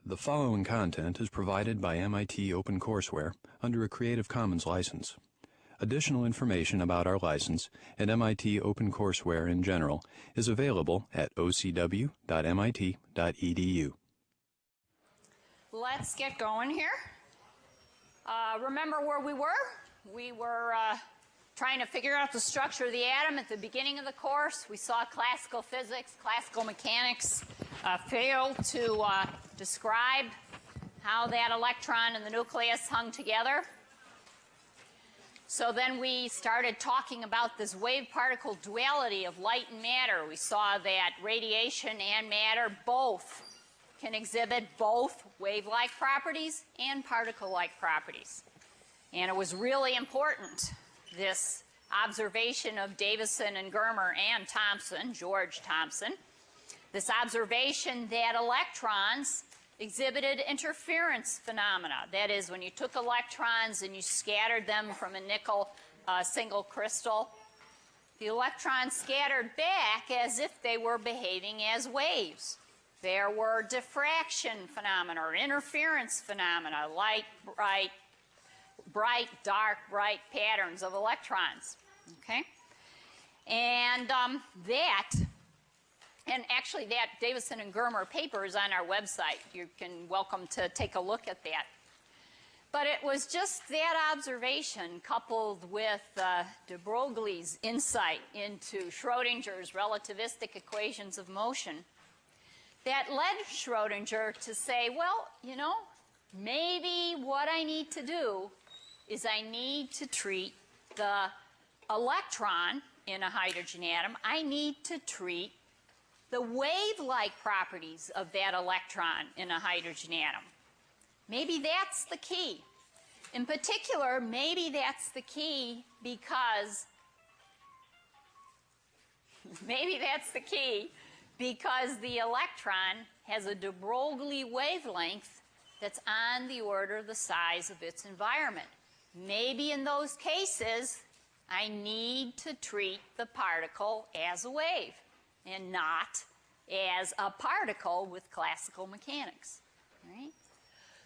The following content is provided by MIT OpenCourseware under a Creative Commons license. Additional information about our license and MIT OpenCourseware in general is available at ocw.mit.edu. Let's get going here. Remember where we were? We were trying to figure out the structure of the atom at the beginning of the course. We saw classical physics, classical mechanics fail to describe how that electron and the nucleus hung together. So then we started talking about this wave-particle duality of light and matter. We saw that radiation and matter both can exhibit both wave-like properties and particle-like properties. And it was really important, this observation of Davison and Germer and Thomson, George Thomson, this observation that electrons exhibited interference phenomena. That is, when you took electrons and you scattered them from a nickel single crystal, the electrons scattered back as if they were behaving as waves. There were diffraction phenomena or interference phenomena, light, bright, dark, bright patterns of electrons. Okay? And and actually that Davison and Germer paper is on our website. You can welcome to take a look at that. But it was just that observation coupled with de Broglie's insight into Schrödinger's relativistic equations of motion that led Schrödinger to say, well, you know, maybe what I need to do is I need to treat the electron in a hydrogen atom. I need to treat the wave-like properties of that electron in a hydrogen atom. Maybe that's the key. In particular, maybe that's the key because the electron has a de Broglie wavelength that's on the order of the size of its environment. Maybe in those cases, I need to treat the particle as a wave and not as a particle with classical mechanics. Right?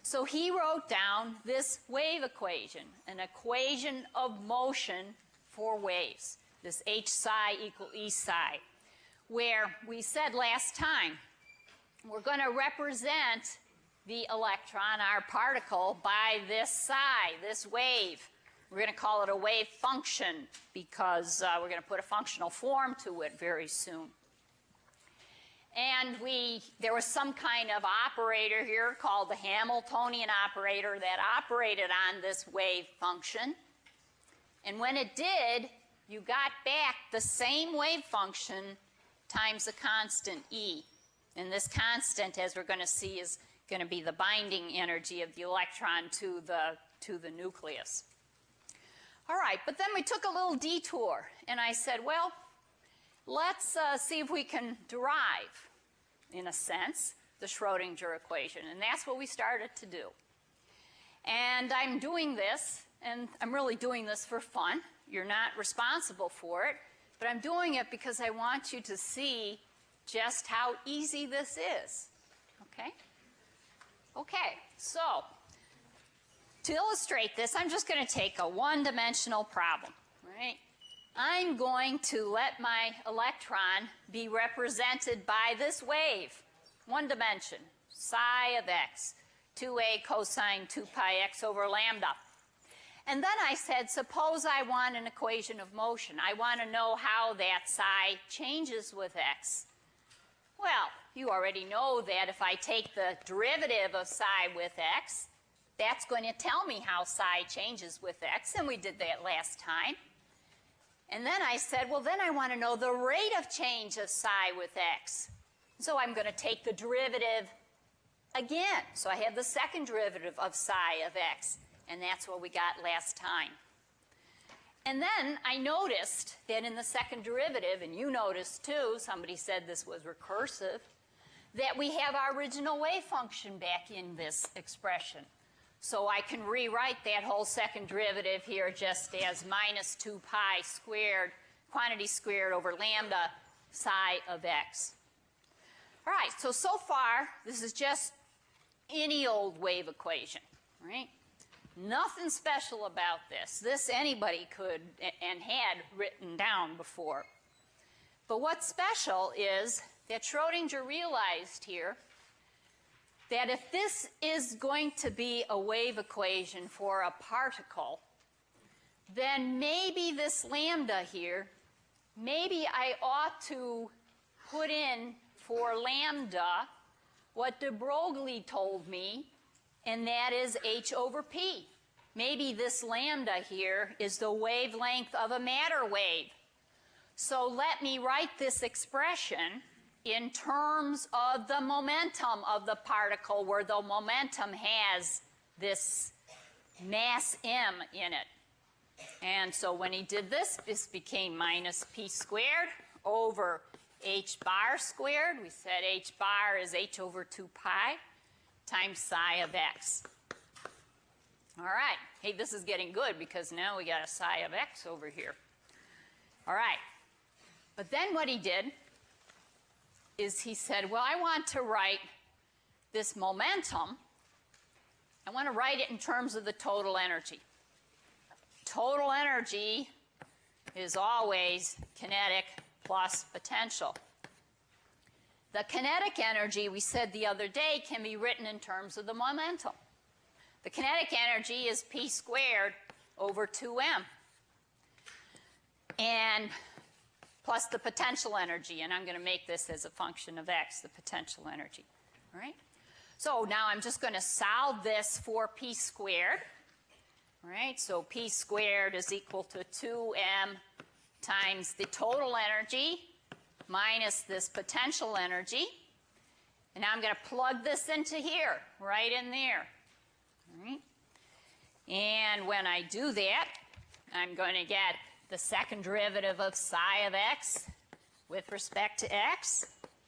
So he wrote down this wave equation, an equation of motion for waves, this H psi equal E psi, where we said last time we're going to represent the electron, our particle, by this psi, this wave. We're going to call it a wave function because we're going to put a functional form to it very soon. And there was some kind of operator here called the Hamiltonian operator that operated on this wave function. And when it did, you got back the same wave function times a constant E. And this constant, as we're going to see, is going to be the binding energy of the electron to the nucleus. All right, but then we took a little detour, and I said, well, let's see if we can derive, in a sense, the Schrödinger equation. And that's what we started to do. And I'm doing this, and I'm really doing this for fun. You're not responsible for it, but I'm doing it because I want you to see just how easy this is. Okay? Okay, so to illustrate this, I'm just going to take a one-dimensional problem, right? I'm going to let my electron be represented by this wave, one dimension, psi of x, 2a cosine 2 pi x over lambda. And then I said, suppose I want an equation of motion. I want to know how that psi changes with x. Well, you already know that if I take the derivative of psi with x, that's going to tell me how psi changes with x, and we did that last time. And then I said, well, then I want to know the rate of change of psi with x. So I'm going to take the derivative again. So I have the second derivative of psi of x, and that's what we got last time. And then I noticed that in the second derivative, and you noticed too, somebody said this was recursive, that we have our original wave function back in this expression. So I can rewrite that whole second derivative here just as minus 2 pi squared, quantity squared over lambda psi of x. All right, so far, this is just any old wave equation, right? Nothing special about this. This anybody could and had written down before. But what's special is that Schrödinger realized here that if this is going to be a wave equation for a particle, then maybe this lambda here, maybe I ought to put in for lambda what de Broglie told me, and that is h over p. Maybe this lambda here is the wavelength of a matter wave. So let me write this expression in terms of the momentum of the particle, where the momentum has this mass m in it. And so when he did this, this became minus p squared over h bar squared. We said h bar is h over 2 pi times psi of x. All right. Hey, this is getting good because now we got a psi of x over here. All right. But then what he did is he said, well, I want to write this momentum. I want to write it in terms of the total energy. Total energy is always kinetic plus potential. The kinetic energy, we said the other day, can be written in terms of the momentum. The kinetic energy is p squared over 2m. And plus the potential energy, and I'm going to make this as a function of x, the potential energy. All right? So now I'm just going to solve this for p squared. All right? So p squared is equal to 2m times the total energy minus this potential energy. And now I'm going to plug this into here, right in there. All right? And when I do that, I'm going to get the second derivative of psi of x with respect to x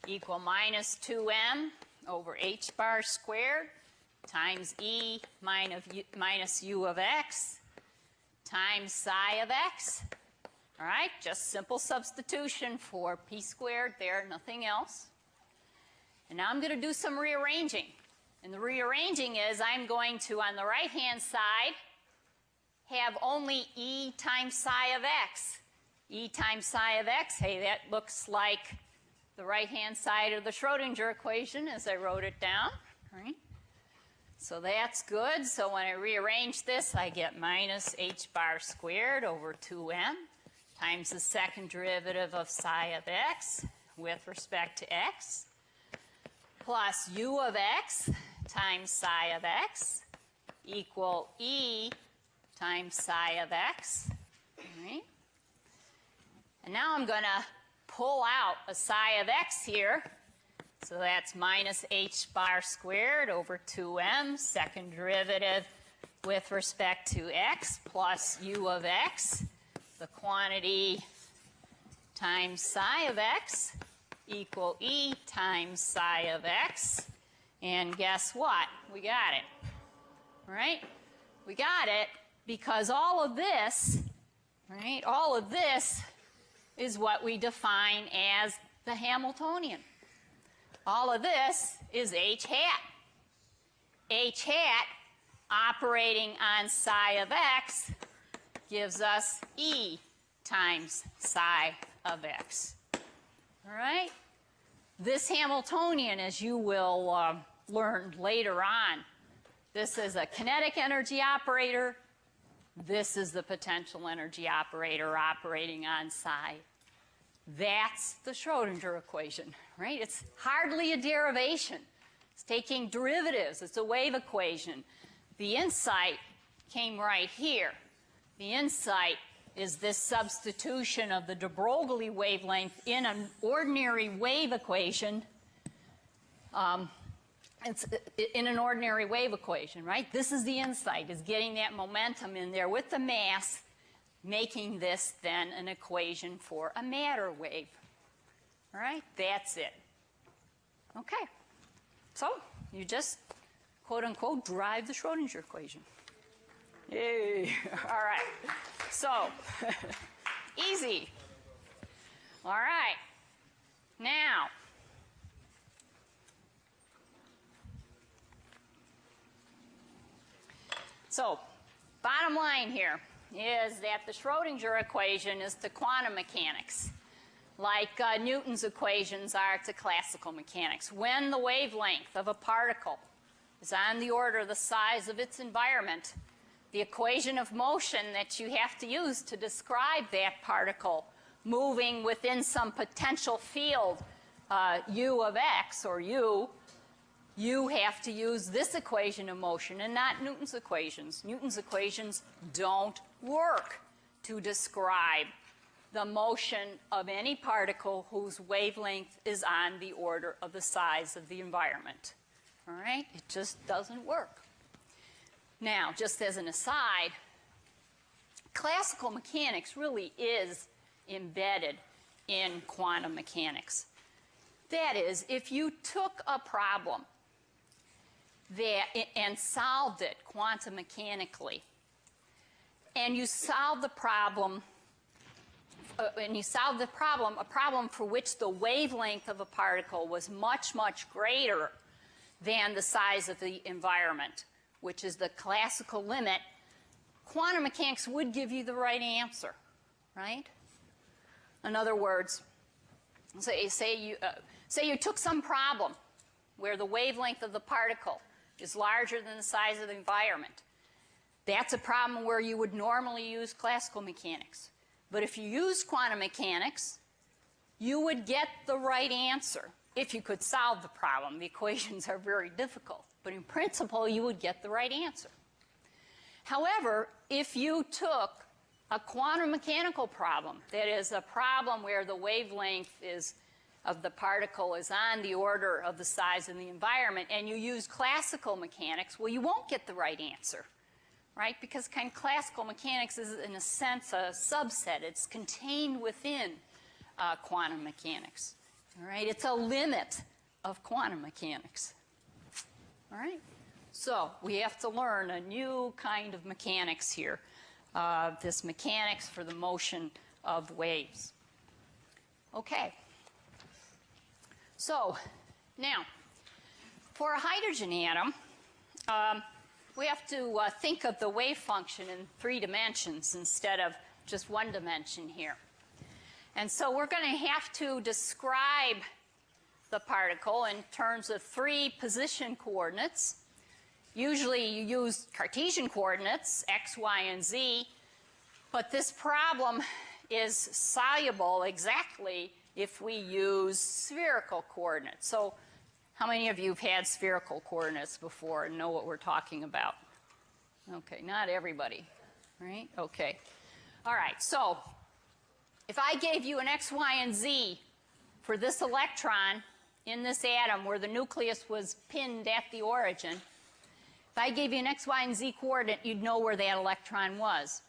equal minus 2m over h bar squared times e minus u of x times psi of x. All right, just simple substitution for p squared there, nothing else. And now I'm going to do some rearranging. And the rearranging is I'm going to, on the right-hand side, have only e times psi of x. E times psi of x, hey, that looks like the right-hand side of the Schrödinger equation as I wrote it down. Right? So that's good. So when I rearrange this, I get minus h bar squared over 2m times the second derivative of psi of x with respect to x plus u of x times psi of x equal e times psi of x. All right? And now I'm going to pull out a psi of x here. So that's minus h bar squared over 2m, second derivative with respect to x, plus u of x, the quantity times psi of x, equal e times psi of x. And guess what? We got it. Right? We got it because all of this, right, all of this is what we define as the Hamiltonian. All of this is h hat. H hat operating on psi of x gives us e times psi of x. All right? This Hamiltonian, as you will learn later on, this is a kinetic energy operator. This is the potential energy operator operating on psi. That's the Schrödinger equation, right? It's hardly a derivation. It's taking derivatives. It's a wave equation. The insight came right here. The insight is this substitution of the de Broglie wavelength in an ordinary wave equation. It's in an ordinary wave equation, right? This is the insight, is getting that momentum in there with the mass, making this then an equation for a matter wave. All right? That's it. Okay. So you just, quote unquote, drive the Schrödinger equation. Yay. All right. So, easy. All right. Now, So, bottom line here is that the Schrödinger equation is to quantum mechanics, like Newton's equations are to classical mechanics. When the wavelength of a particle is on the order of the size of its environment, the equation of motion that you have to use to describe that particle moving within some potential field, u of x, or you have to use this equation of motion and not Newton's equations. Newton's equations don't work to describe the motion of any particle whose wavelength is on the order of the size of the environment. All right? It just doesn't work. Now, just as an aside, classical mechanics really is embedded in quantum mechanics. That is, if you took a problem and solved it quantum mechanically, and you solved the problem, a problem for which the wavelength of a particle was much, much greater than the size of the environment, which is the classical limit, quantum mechanics would give you the right answer, right? In other words, say you took some problem where the wavelength of the particle is larger than the size of the environment. That's a problem where you would normally use classical mechanics. But if you use quantum mechanics, you would get the right answer if you could solve the problem. The equations are very difficult, but in principle, you would get the right answer. However, if you took a quantum mechanical problem, that is a problem where the wavelength of the particle is on the order of the size of the environment, and you use classical mechanics, well, you won't get the right answer, right? Because kind of classical mechanics is, in a sense, a subset. It's contained within quantum mechanics, all right? It's a limit of quantum mechanics, all right? So we have to learn a new kind of mechanics here, this mechanics for the motion of waves. Okay. So now, for a hydrogen atom, we have to think of the wave function in 3 dimensions instead of just 1 dimension here. And so we're going to have to describe the particle in terms of 3 position coordinates. Usually you use Cartesian coordinates, x, y, and z, but this problem is soluble exactly if we use spherical coordinates. So how many of you have had spherical coordinates before and know what we're talking about? Okay, not everybody, right? Okay. All right, so if I gave you an x, y, and z for this electron in this atom where the nucleus was pinned at the origin, if I gave you an x, y, and z coordinate, you'd know where that electron was.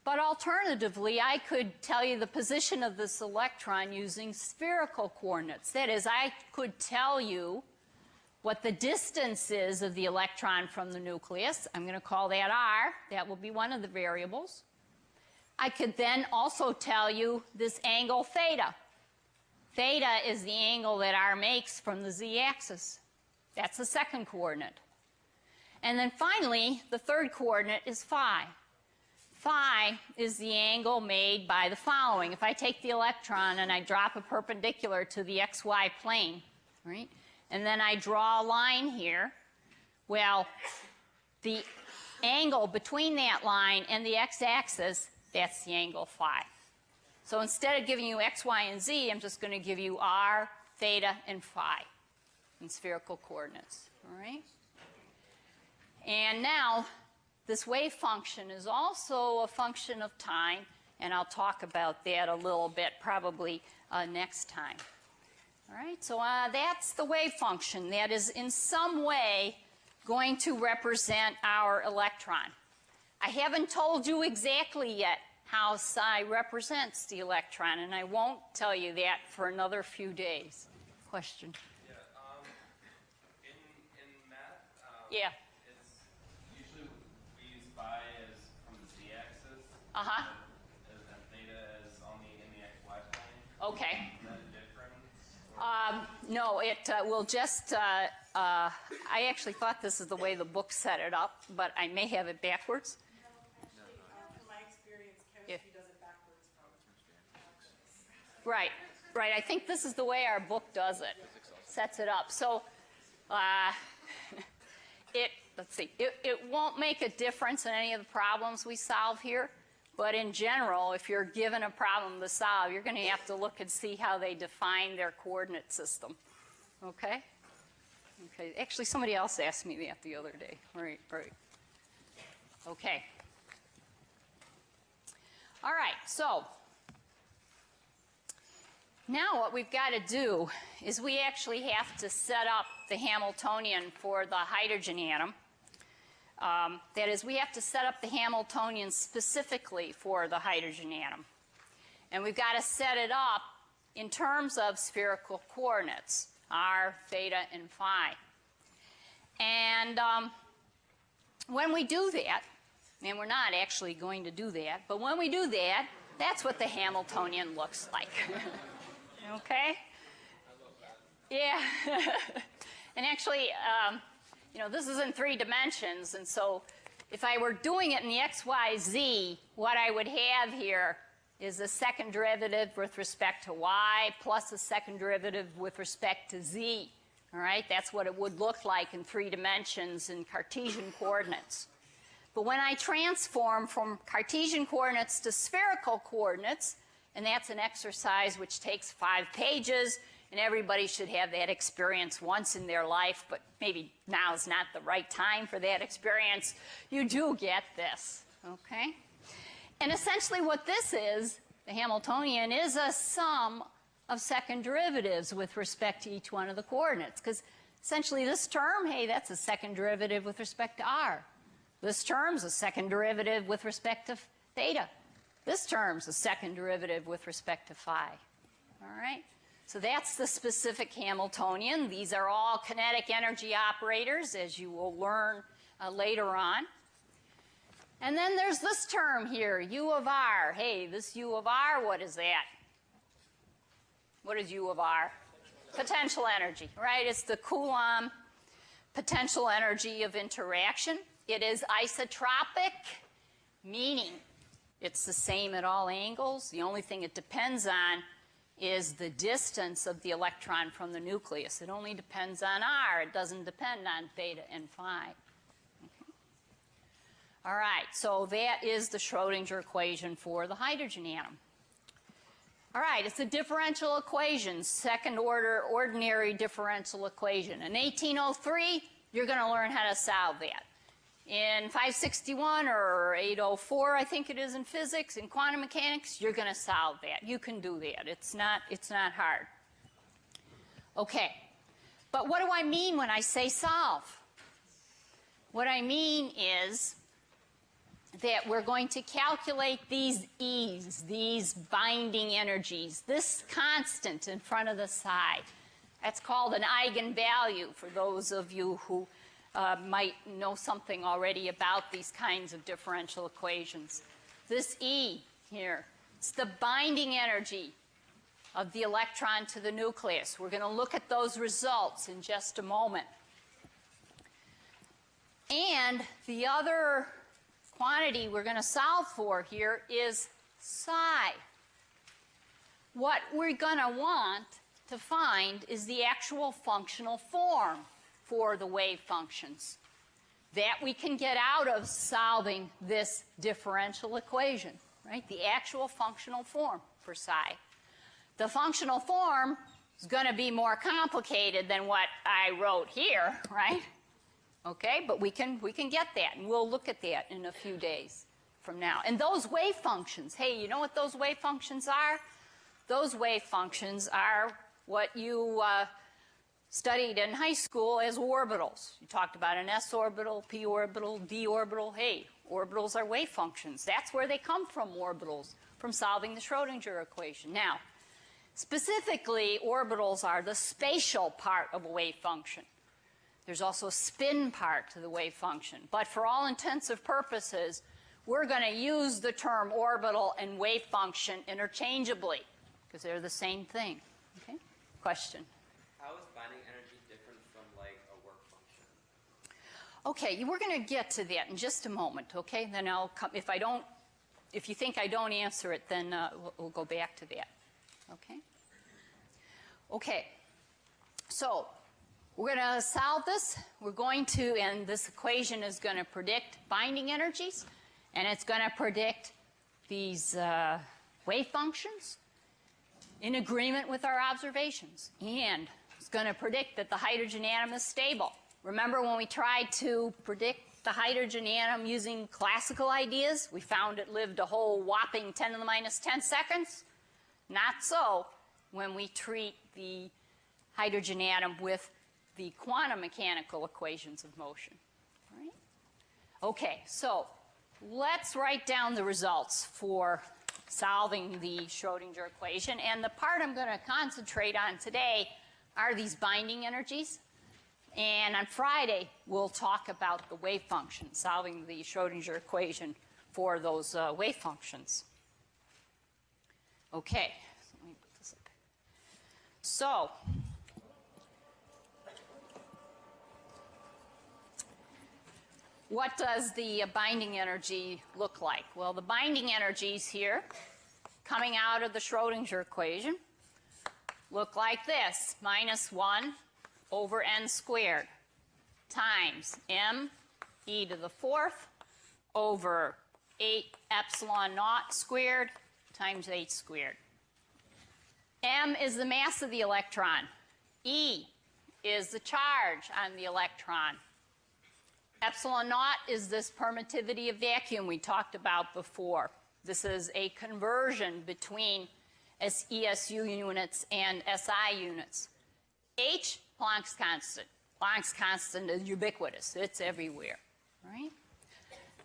But alternatively, I could tell you the position of this electron using spherical coordinates. That is, I could tell you what the distance is of the electron from the nucleus. I'm going to call that r. That will be one of the variables. I could then also tell you this angle theta. Theta is the angle that r makes from the z-axis. That's the second coordinate. And then finally, the third coordinate is phi. Phi is the angle made by the following. If I take the electron and I drop a perpendicular to the xy plane, right, and then I draw a line here, well, the angle between that line and the x-axis, that's the angle phi. So instead of giving you x, y, and z, I'm just going to give you r, theta, and phi in spherical coordinates, all right? And now, this wave function is also a function of time, and I'll talk about that a little bit probably next time. All right, so that's the wave function that is in some way going to represent our electron. I haven't told you exactly yet how psi represents the electron, and I won't tell you that for another few days. Question? Yeah, in math, yeah. And theta is only in the xy plane. Okay. Is that different? No, it will just, I actually thought this is the way the book set it up, but I may have it backwards. From my experience, chemistry does it backwards. Right, right. I think this is the way our book does it, sets it up. So let's see, it won't make a difference in any of the problems we solve here, but in general, if you're given a problem to solve, you're going to have to look and see how they define their coordinate system. Okay? Okay. Actually, somebody else asked me that the other day. Right, right. Okay. All right, so now what we've got to do is we actually have to set up the Hamiltonian for the hydrogen atom. That is, we have to set up the Hamiltonian specifically for the hydrogen atom. And we've got to set it up in terms of spherical coordinates, r, theta, and phi. And when we do that, and we're not actually going to do that, but when we do that, that's what the Hamiltonian looks like. Okay? Yeah. And actually, you know, this is in 3 dimensions, and so if I were doing it in the x, y, z, what I would have here is a second derivative with respect to y plus a second derivative with respect to z. All right? That's what it would look like in 3 dimensions in Cartesian coordinates. But when I transform from Cartesian coordinates to spherical coordinates, and that's an exercise which takes 5 pages, and everybody should have that experience once in their life, but maybe now is not the right time for that experience. You do get this, okay? And essentially what this is, the Hamiltonian, is a sum of second derivatives with respect to each one of the coordinates. Because essentially this term, hey, that's a second derivative with respect to r. This term's a second derivative with respect to theta. This term's a second derivative with respect to phi. All right? So that's the specific Hamiltonian. These are all kinetic energy operators, as you will learn later on. And then there's this term here, U of r. Hey, this U of r, what is that? What is U of r? Potential energy, right? It's the Coulomb potential energy of interaction. It is isotropic, meaning it's the same at all angles. The only thing it depends on is the distance of the electron from the nucleus. It only depends on r. It doesn't depend on theta and phi. Okay. All right, so that is the Schrödinger equation for the hydrogen atom. All right, it's a differential equation, second order ordinary differential equation. In 1803, you're going to learn how to solve that. In 561 or 804, I think it is in physics, in quantum mechanics, you're going to solve that. You can do that. It's not hard. Okay. But what do I mean when I say solve? What I mean is that we're going to calculate these E's, these binding energies, this constant in front of the psi. That's called an eigenvalue for those of you who might know something already about these kinds of differential equations. This E here, it's the binding energy of the electron to the nucleus. We're going to look at those results in just a moment. And the other quantity we're going to solve for here is psi. What we're going to want to find is the actual functional form for the wave functions that we can get out of solving this differential equation, right? The actual functional form for psi. The functional form is going to be more complicated than what I wrote here, right? Okay, but we can get that, and we'll look at that in a few days from now. And those wave functions, hey, you know what those wave functions are? Those wave functions are what you studied in high school as orbitals. You talked about an s orbital, p orbital, d orbital. Hey, orbitals are wave functions. That's where they come from, orbitals, from solving the Schrödinger equation. Now, specifically, orbitals are the spatial part of a wave function. There's also a spin part to the wave function. But for all intensive purposes, we're going to use the term orbital and wave function interchangeably because they're the same thing. Okay? Question? How is Okay, we're going to get to that in just a moment, okay? Then I'll come, if you think I don't answer it, then we'll go back to that, okay? Okay, so we're going to solve this. We're going to, and this equation is going to predict binding energies, and it's going to predict these wave functions in agreement with our observations. And it's going to predict that the hydrogen atom is stable. Remember when we tried to predict the hydrogen atom using classical ideas? We found it lived a whole whopping 10 to the minus 10 seconds. Not so when we treat the hydrogen atom with the quantum mechanical equations of motion. Right? Okay, so let's write down the results for solving the Schrödinger equation. And the part I'm going to concentrate on today are these binding energies. And on Friday, we'll talk about the wave function, solving the Schrödinger equation for those wave functions. Okay, so let me put this up. So, what does the binding energy look like? Well, the binding energies here, coming out of the Schrödinger equation, look like this: minus 1 over n squared times m e to the 4th over 8 epsilon naught squared times 8 squared. M is the mass of the electron. E is the charge on the electron. Epsilon naught is this permittivity of vacuum we talked about before. This is a conversion between ESU units and SI units. H, Planck's constant. Planck's constant is ubiquitous. It's everywhere, right?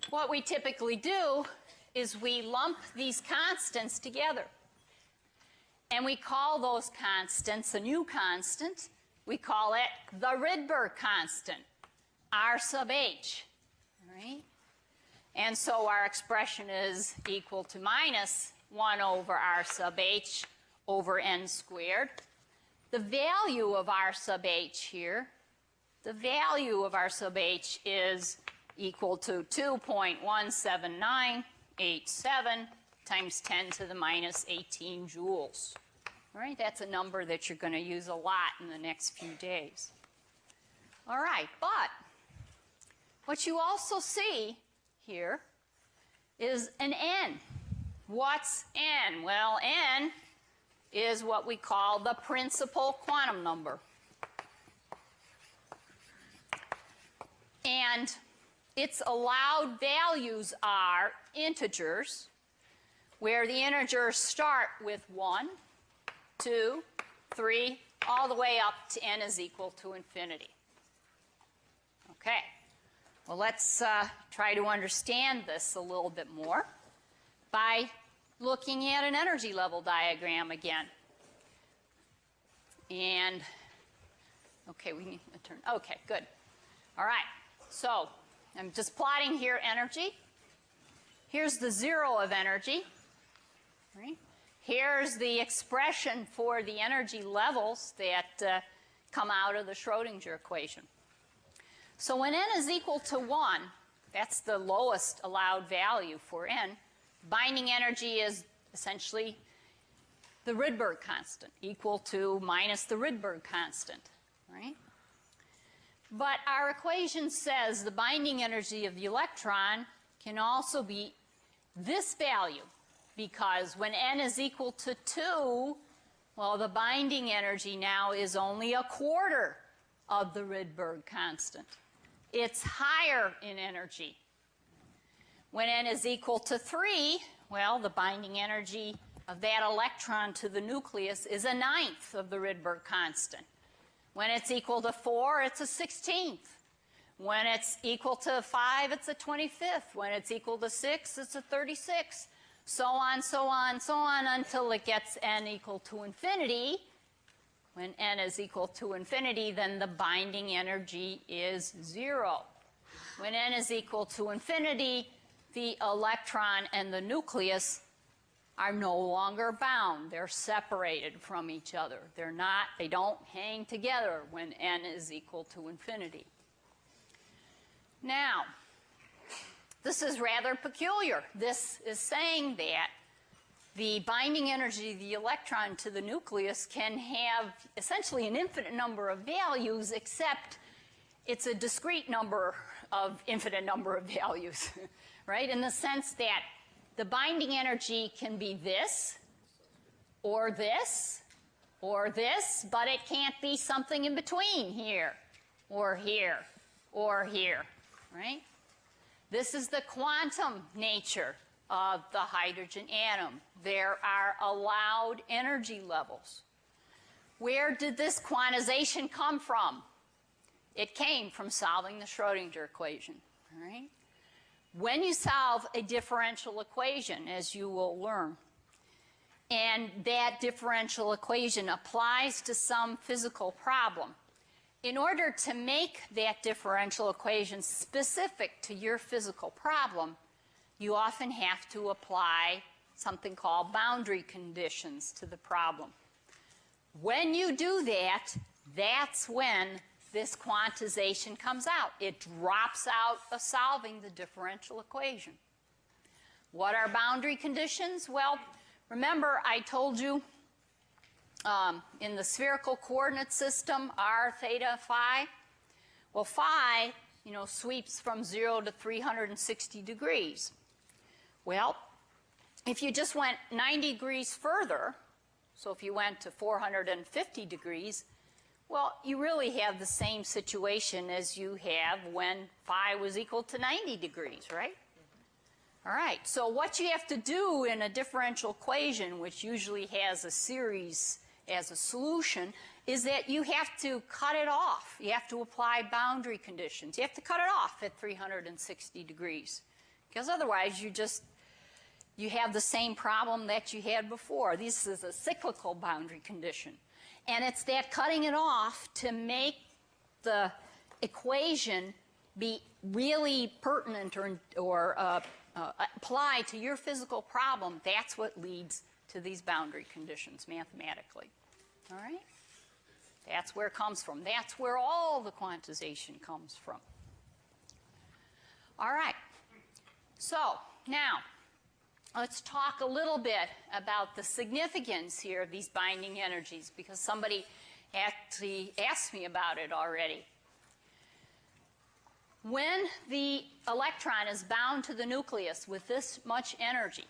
What we typically do is we lump these constants together. And we call those constants a new constant. We call it the Rydberg constant, R sub h, right? And so our expression is equal to minus 1 over R sub h over n squared. The value of R sub h here, the value of R sub h is equal to 2.17987 times 10 to the minus 18 joules. All right, that's a number that you're going to use a lot in the next few days. All right, but what you also see here is an n. What's n? Well, n is what we call the principal quantum number. And its allowed values are integers, where the integers start with 1, 2, 3, all the way up to n is equal to infinity. Okay. Well, let's try to understand this a little bit more by looking at an energy level diagram again. And, okay, we need to turn, okay, good. All right, so I'm just plotting here energy. Here's the zero of energy, right? Here's the expression for the energy levels that come out of the Schrödinger equation. So when n is equal to 1, that's the lowest allowed value for n, binding energy is essentially the Rydberg constant, equal to minus the Rydberg constant, right? But our equation says the binding energy of the electron can also be this value, because when n is equal to 2, well, the binding energy now is only a quarter of the Rydberg constant. It's higher in energy. When n is equal to 3, well, the binding energy of that electron to the nucleus is a 9th of the Rydberg constant. When it's equal to 4, it's a 16th. When it's equal to 5, it's a 25th. When it's equal to 6, it's a 36th. So on, so on, so on, until it gets n equal to infinity. When n is equal to infinity, then the binding energy is 0. When n is equal to infinity, the electron and the nucleus are no longer bound. They're separated from each other. They don't hang together when n is equal to infinity. Now, this is rather peculiar. This is saying that the binding energy of the electron to the nucleus can have essentially an infinite number of values, except it's a discrete number of infinite number of values, right? In the sense that the binding energy can be this, or this, or this, but it can't be something in between here, or here, or here, right? This is the quantum nature of the hydrogen atom. There are allowed energy levels. Where did this quantization come from? It came from solving the Schrödinger equation, all right? When you solve a differential equation, as you will learn, and that differential equation applies to some physical problem, in order to make that differential equation specific to your physical problem, you often have to apply something called boundary conditions to the problem. When you do that, that's when this quantization comes out. It drops out of solving the differential equation. What are boundary conditions? Well, remember I told you in the spherical coordinate system, r, theta, phi. Well, phi, sweeps from 0 to 360 degrees. Well, if you just went 90 degrees further, so if you went to 450 degrees, well, you really have the same situation as you have when phi was equal to 90 degrees, right? All right, so what you have to do in a differential equation, which usually has a series as a solution, is that you have to cut it off. You have to apply boundary conditions. You have to cut it off at 360 degrees. Because otherwise you have the same problem that you had before. This is a cyclical boundary condition. And it's that cutting it off to make the equation be really pertinent or apply to your physical problem. That's what leads to these boundary conditions mathematically. All right? That's where it comes from. That's where all the quantization comes from. All right. So now let's talk a little bit about the significance here of these binding energies, because somebody actually asked me about it already. When the electron is bound to the nucleus with this much energy,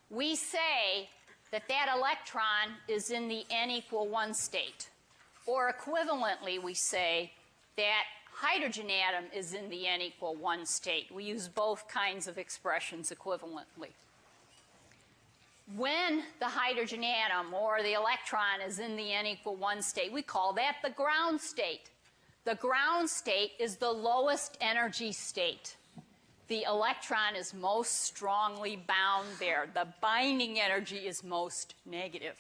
we say that that electron is in the n=1 state. Or equivalently, we say that hydrogen atom is in the n=1 state. We use both kinds of expressions equivalently. When the hydrogen atom or the electron is in the n=1 state, we call that the ground state. The ground state is the lowest energy state. The electron is most strongly bound there. The binding energy is most negative.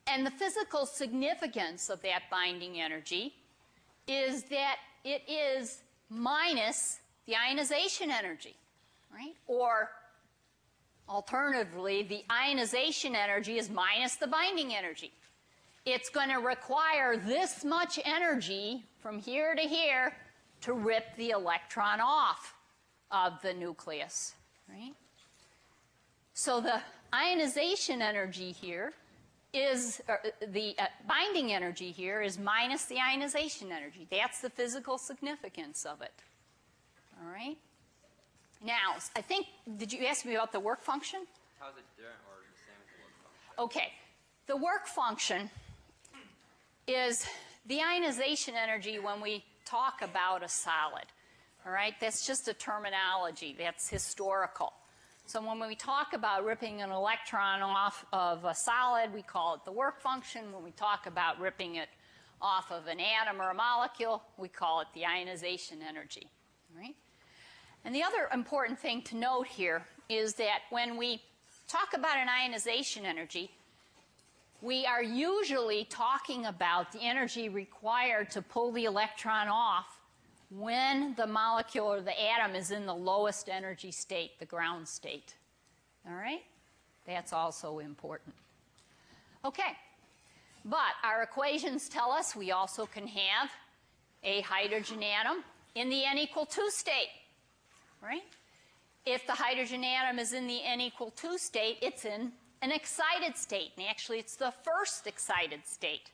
And the physical significance of that binding energy is that it is minus the ionization energy, right? Or alternatively, the ionization energy is minus the binding energy. It's going to require this much energy from here to here to rip the electron off of the nucleus, right? So the ionization energy here is, the binding energy here is minus the ionization energy. That's the physical significance of it, all right? Now, I think, did you ask me about the work function? How is it different or the same as the work function? Okay. The work function is the ionization energy when we talk about a solid, all right? That's just a terminology. That's historical. So when we talk about ripping an electron off of a solid, we call it the work function. When we talk about ripping it off of an atom or a molecule, we call it the ionization energy, all right? And the other important thing to note here is that when we talk about an ionization energy, we are usually talking about the energy required to pull the electron off when the molecule or the atom is in the lowest energy state, the ground state. All right? That's also important. Okay. But our equations tell us we also can have a hydrogen atom in the n equal 2 state, right? If the hydrogen atom is in the n equal 2 state, it's in an excited state, and actually it's the first excited state.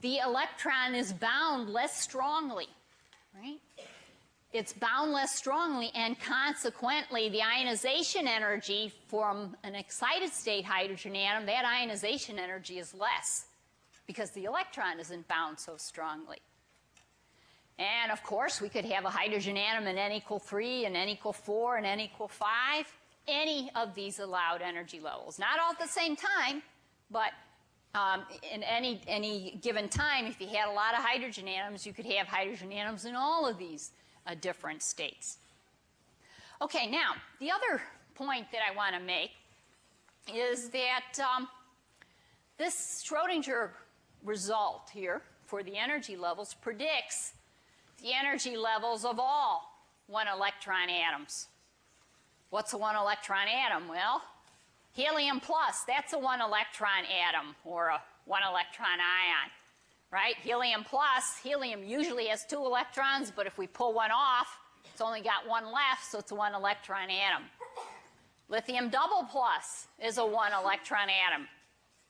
The electron is bound less strongly, right? It's bound less strongly, and consequently the ionization energy from an excited state hydrogen atom, that ionization energy is less because the electron isn't bound so strongly. And of course we could have a hydrogen atom in n equal 3 and n equal 4 and n equal 5, any of these allowed energy levels. Not all at the same time, but in any given time, if you had a lot of hydrogen atoms, you could have hydrogen atoms in all of these different states. Okay, now, the other point that I want to make is that this Schrödinger result here for the energy levels predicts the energy levels of all one-electron atoms. What's a one-electron atom? Well, helium plus, that's a one-electron atom or a one-electron ion, right? Helium plus, helium usually has 2 electrons, but if we pull one off, it's only got 1 left, so it's a one-electron atom. Lithium double plus is a one-electron atom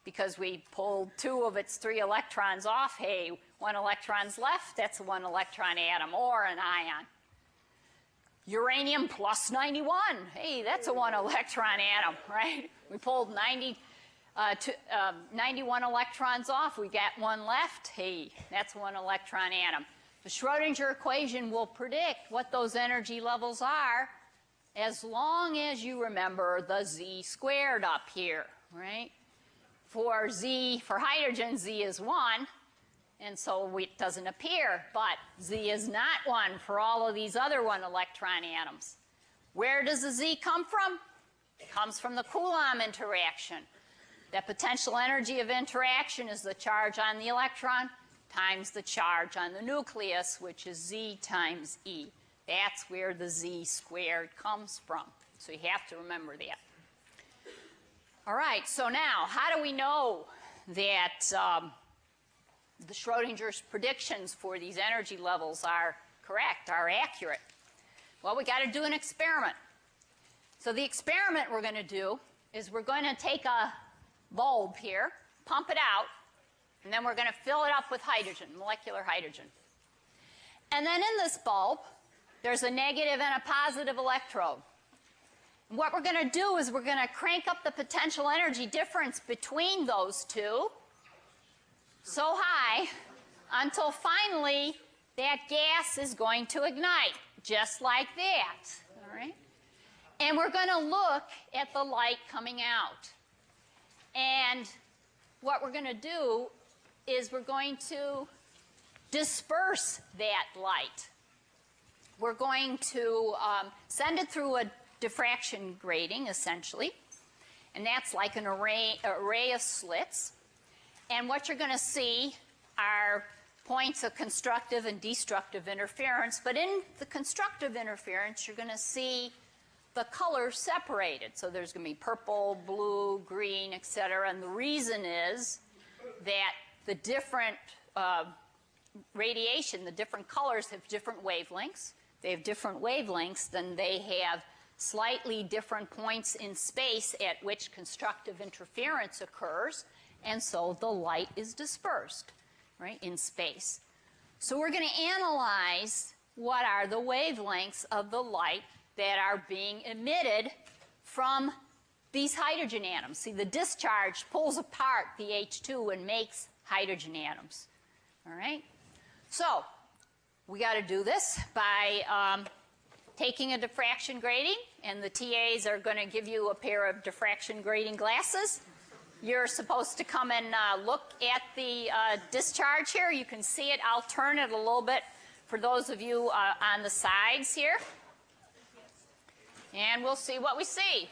because we pulled 2 of its 3 electrons off. Hey, 1 electron's left, that's a one-electron atom or an ion. Uranium plus 91, hey, that's a one-electron atom, right? We pulled 91 electrons off, we got 1 left, hey, that's a one-electron atom. The Schrödinger equation will predict what those energy levels are as long as you remember the z squared up here, right? For hydrogen, z is 1, and so it doesn't appear, but z is not 1 for all of these other one-electron atoms. Where does the z come from? It comes from the Coulomb interaction. The potential energy of interaction is the charge on the electron times the charge on the nucleus, which is z times e. That's where the z squared comes from. So you have to remember that. All right, so now, how do we know that the Schrödinger's predictions for these energy levels are correct, are accurate? Well, we got to do an experiment. So the experiment we're going to do is we're going to take a bulb here, pump it out, and then we're going to fill it up with hydrogen, molecular hydrogen. And then in this bulb, there's a negative and a positive electrode. And what we're going to do is we're going to crank up the potential energy difference between those two so high until finally that gas is going to ignite, just like that. All right? And we're going to look at the light coming out. And what we're going to do is we're going to disperse that light. We're going to send it through a diffraction grating, essentially. And that's like an array of slits. And what you're going to see are points of constructive and destructive interference. But in the constructive interference, you're going to see the colors separated. So there's going to be purple, blue, green, etc. And the reason is that the different radiation, the different colors have different wavelengths. They have different wavelengths, then they have slightly different points in space at which constructive interference occurs. And so the light is dispersed, right, in space. So we're going to analyze what are the wavelengths of the light that are being emitted from these hydrogen atoms. See, the discharge pulls apart the H2 and makes hydrogen atoms. All right? So we got to do this by taking a diffraction grating, and the TAs are going to give you a pair of diffraction grating glasses. You're supposed to come and look at the discharge here. You can see it. I'll turn it a little bit for those of you on the sides here. And we'll see what we see.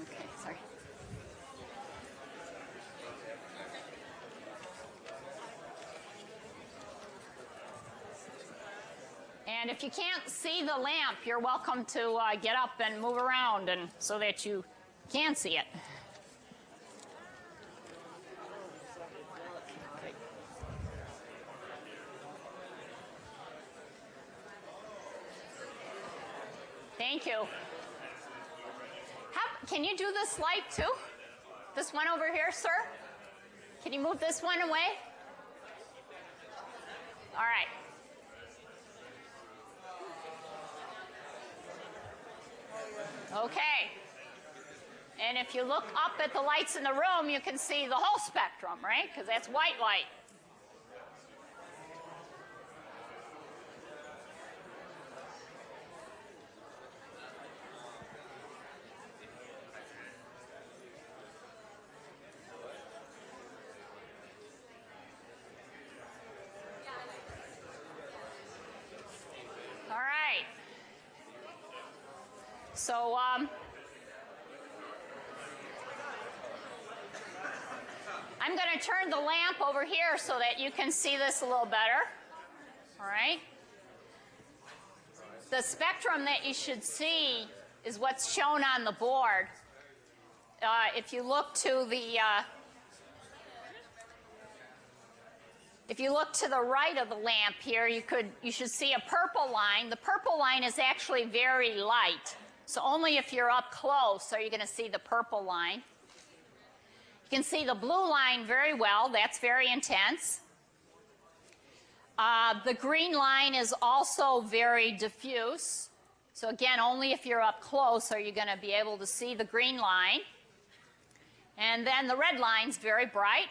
Okay, sorry. And if you can't see the lamp, you're welcome to get up and move around and so that you can see it. Thank you. Can you do this light too? This one over here, sir? Can you move this one away? All right. Okay. And if you look up at the lights in the room, you can see the whole spectrum, right? Because that's white light. All right. So, I'm going to turn the lamp over here so that you can see this a little better. All right. The spectrum that you should see is what's shown on the board. If you look to the right of the lamp here, you should see a purple line. The purple line is actually very light. So only if you're up close are you going to see the purple line. You can see the blue line very well. That's very intense. The green line is also very diffuse. So again, only if you're up close are you going to be able to see the green line. And then the red line's very bright.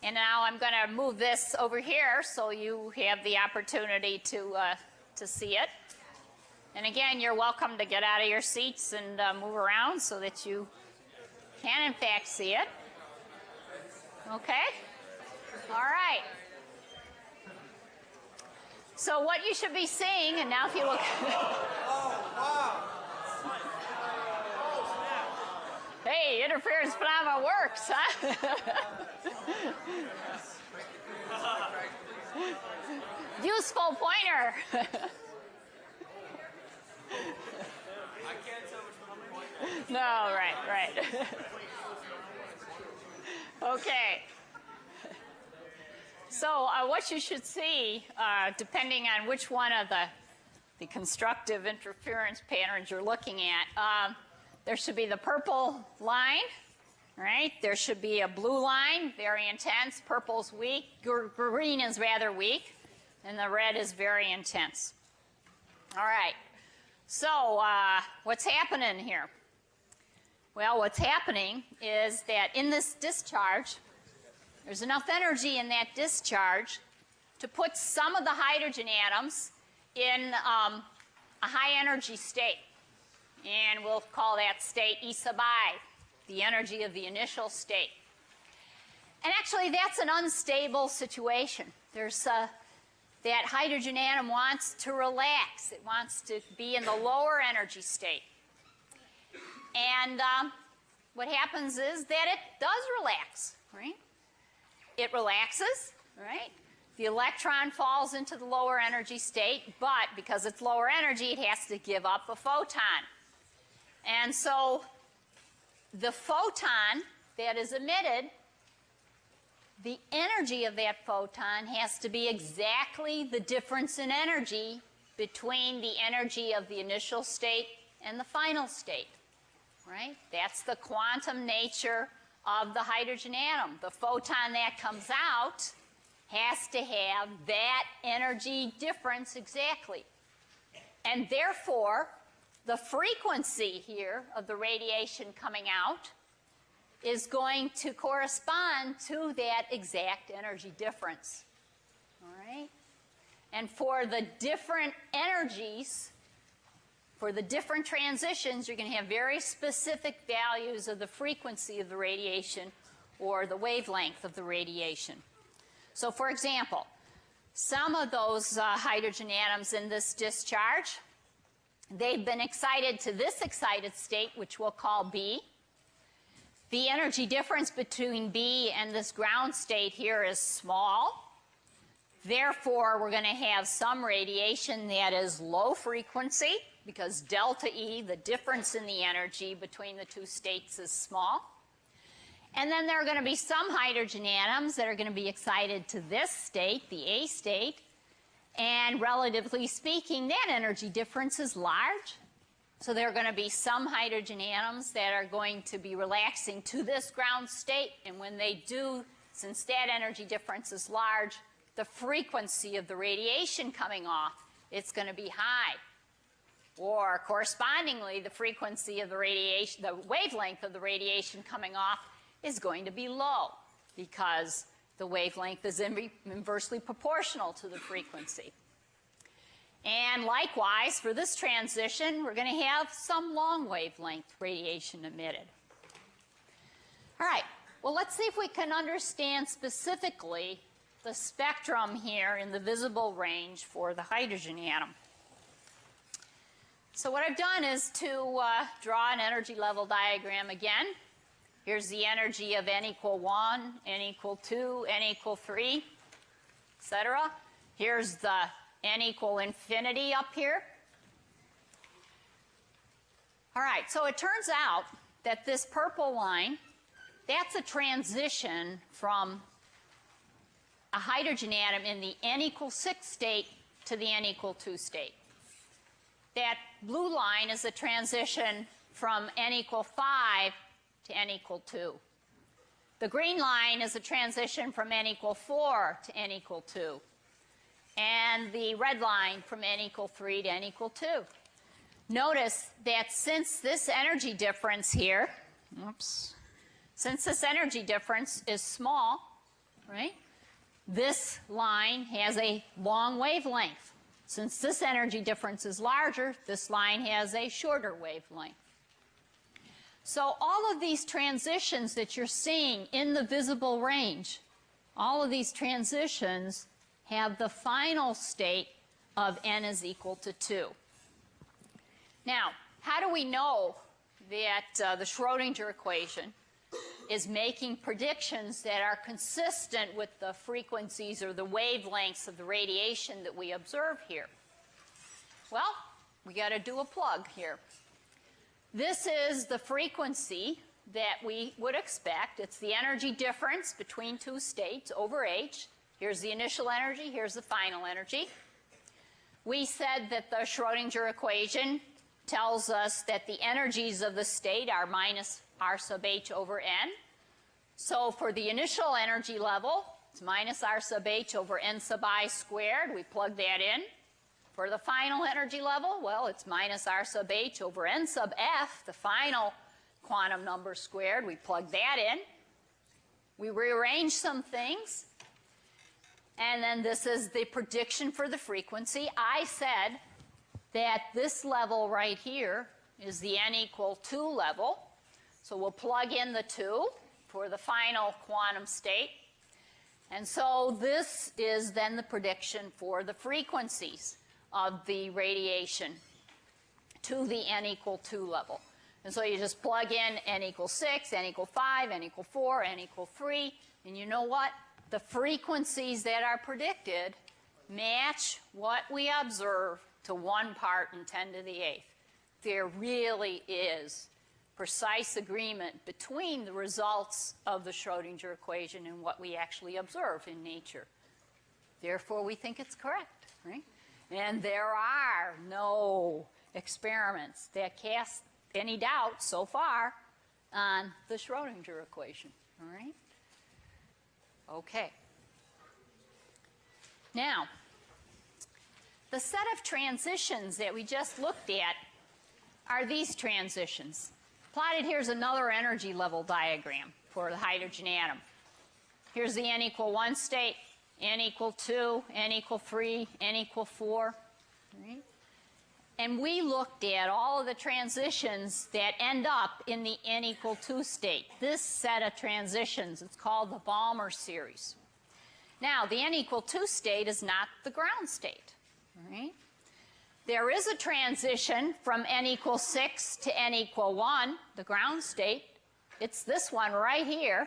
And now I'm going to move this over here so you have the opportunity to see it. And again, you're welcome to get out of your seats and move around so that you can, in fact, see it. Okay? All right. So what you should be seeing, and now if you look... Hey, interference phenomena works, huh? Useful pointer. I can't tell which one I'm pointing. No, right. Okay. So what you should see, depending on which one of the constructive interference patterns you're looking at, there should be the purple line, right? There should be a blue line, very intense. Purple's weak. Green is rather weak. And the red is very intense. All right. So what's happening here? Well, what's happening is that in this discharge, there's enough energy in that discharge to put some of the hydrogen atoms in a high energy state. And we'll call that state E sub I, the energy of the initial state. And actually, that's an unstable situation. There's that hydrogen atom wants to relax. It wants to be in the lower energy state. And what happens is that it does relax, right? It relaxes, right? The electron falls into the lower energy state, but because it's lower energy, it has to give up a photon. And so the photon that is emitted, the energy of that photon has to be exactly the difference in energy between the energy of the initial state and the final state, right? That's the quantum nature of the hydrogen atom. The photon that comes out has to have that energy difference exactly. And therefore, the frequency here of the radiation coming out is going to correspond to that exact energy difference. All right? And for the different energies, for the different transitions, you're going to have very specific values of the frequency of the radiation or the wavelength of the radiation. So, for example, some of those hydrogen atoms in this discharge, they've been excited to this excited state, which we'll call B. The energy difference between B and this ground state here is small. Therefore, we're going to have some radiation that is low frequency because delta E, the difference in the energy between the two states, is small. And then there are going to be some hydrogen atoms that are going to be excited to this state, the A state. And relatively speaking, that energy difference is large. So there are going to be some hydrogen atoms that are going to be relaxing to this ground state. And when they do, since that energy difference is large, the frequency of the radiation coming off, it's going to be high. Or correspondingly, the frequency of the radiation, the wavelength of the radiation coming off is going to be low because the wavelength is inversely proportional to the frequency. And likewise, for this transition, we're going to have some long wavelength radiation emitted. All right, well, let's see if we can understand specifically the spectrum here in the visible range for the hydrogen atom. So what I've done is to draw an energy level diagram again. Here's the energy of n equal 1, n equal 2, n equal 3, etc. Here's the n equal infinity up here. All right, so it turns out that this purple line, that's a transition from a hydrogen atom in the n equal 6 state to the n equal 2 state. That blue line is a transition from n equal 5 to n equal 2. The green line is a transition from n equal 4 to n equal 2. And the red line from n equal 3 to n equal 2. Notice that since this energy difference here, since this energy difference is small, right, this line has a long wavelength. Since this energy difference is larger, this line has a shorter wavelength. So all of these transitions that you're seeing in the visible range, all of these transitions have the final state of n is equal to 2. Now, how do we know that the Schrödinger equation is making predictions that are consistent with the frequencies or the wavelengths of the radiation that we observe here? Well, we got to do a plug here. This is the frequency that we would expect. It's the energy difference between two states over h. Here's the initial energy, here's the final energy. We said that the Schrödinger equation tells us that the energies of the state are minus r sub h over n. So for the initial energy level, it's minus r sub h over n sub I squared. We plug that in. For the final energy level, well, it's minus r sub h over n sub f, the final quantum number squared. We plug that in. We rearrange some things. And then this is the prediction for the frequency. I said that this level right here is the n equal 2 level. So we'll plug in the 2 for the final quantum state. And so this is then the prediction for the frequencies of the radiation to the n equal 2 level. And so you just plug in n equals 6, n equal 5, n equal 4, n equal 3. And you know what? The frequencies that are predicted match what we observe to 1 part in 10 to the 8th. There really is precise agreement between the results of the Schrödinger equation and what we actually observe in nature. Therefore, we think it's correct, right? And there are no experiments that cast any doubt so far on the Schrödinger equation, all right? Okay. Now, the set of transitions that we just looked at are these transitions. Plotted here's another energy level diagram for the hydrogen atom. Here's the n equal 1 state, n equal 2, n equal 3, n equal 4. Right? And we looked at all of the transitions that end up in the n equal 2 state. This set of transitions, it's called the Balmer series. Now, the n equal 2 state is not the ground state. Right? There is a transition from n equals 6 to n equal 1, the ground state. It's this one right here.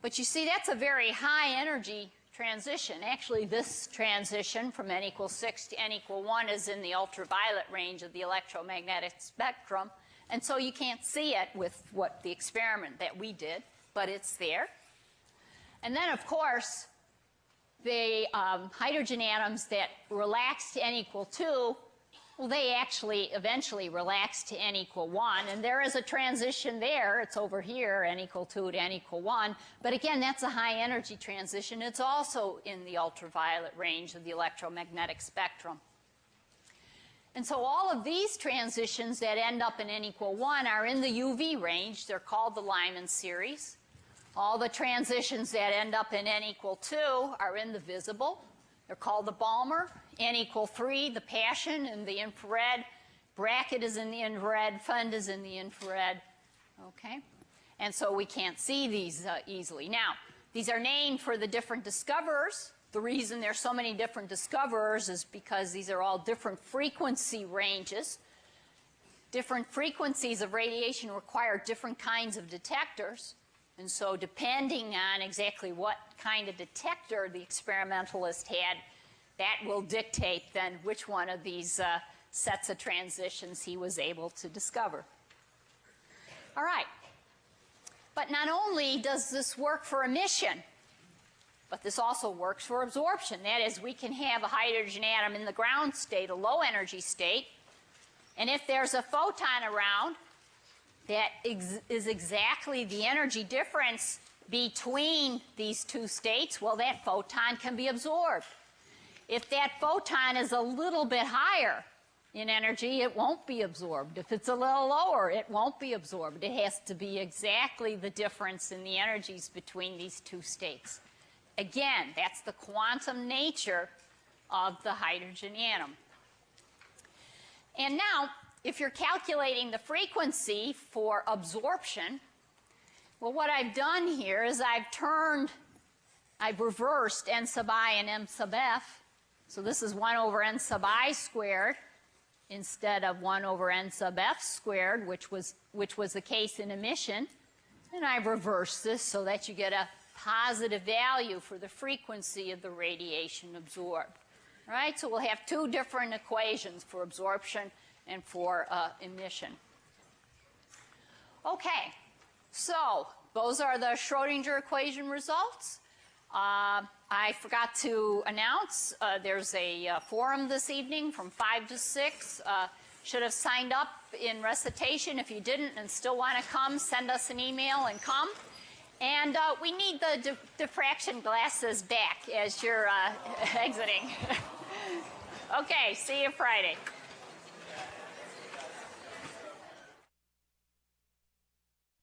But you see, that's a very high energy transition. Actually, this transition from n equals 6 to n equals 1 is in the ultraviolet range of the electromagnetic spectrum, and so you can't see it with what the experiment that we did, but it's there. And then, of course, the hydrogen atoms that relax to n equals 2, well, they actually eventually relax to n equals 1, and there is a transition there. It's over here, n equals 2 to n equals 1. But again, that's a high energy transition. It's also in the ultraviolet range of the electromagnetic spectrum. And so all of these transitions that end up in n equals 1 are in the UV range. They're called the Lyman series. All the transitions that end up in n equals 2 are in the visible. They're called the Balmer. N equals 3, the Paschen in the infrared. Bracket is in the infrared. Fund is in the infrared. Okay? And so we can't see these easily. Now, these are named for the different discoverers. The reason there's so many different discoverers is because these are all different frequency ranges. Different frequencies of radiation require different kinds of detectors. And so depending on exactly what kind of detector the experimentalist had, that will dictate then which one of these sets of transitions he was able to discover. All right. But not only does this work for emission, but this also works for absorption. That is, we can have a hydrogen atom in the ground state, a low energy state, and if there's a photon around, that is exactly the energy difference between these two states, well, that photon can be absorbed. If that photon is a little bit higher in energy, it won't be absorbed. If it's a little lower, it won't be absorbed. It has to be exactly the difference in the energies between these two states. Again, that's the quantum nature of the hydrogen atom. And now, if you're calculating the frequency for absorption, well, what I've done here is I've reversed n sub I and m sub f. So this is 1 over n sub I squared instead of 1 over n sub f squared, which was the case in emission. And I've reversed this so that you get a positive value for the frequency of the radiation absorbed. All right, so we'll have two different equations for absorption and for emission. Okay, so those are the Schrödinger equation results. I forgot to announce there's a forum this evening from 5 to 6. Should have signed up in recitation. If you didn't and still want to come, send us an email and come. And we need the diffraction glasses back as you're exiting. Okay, see you Friday.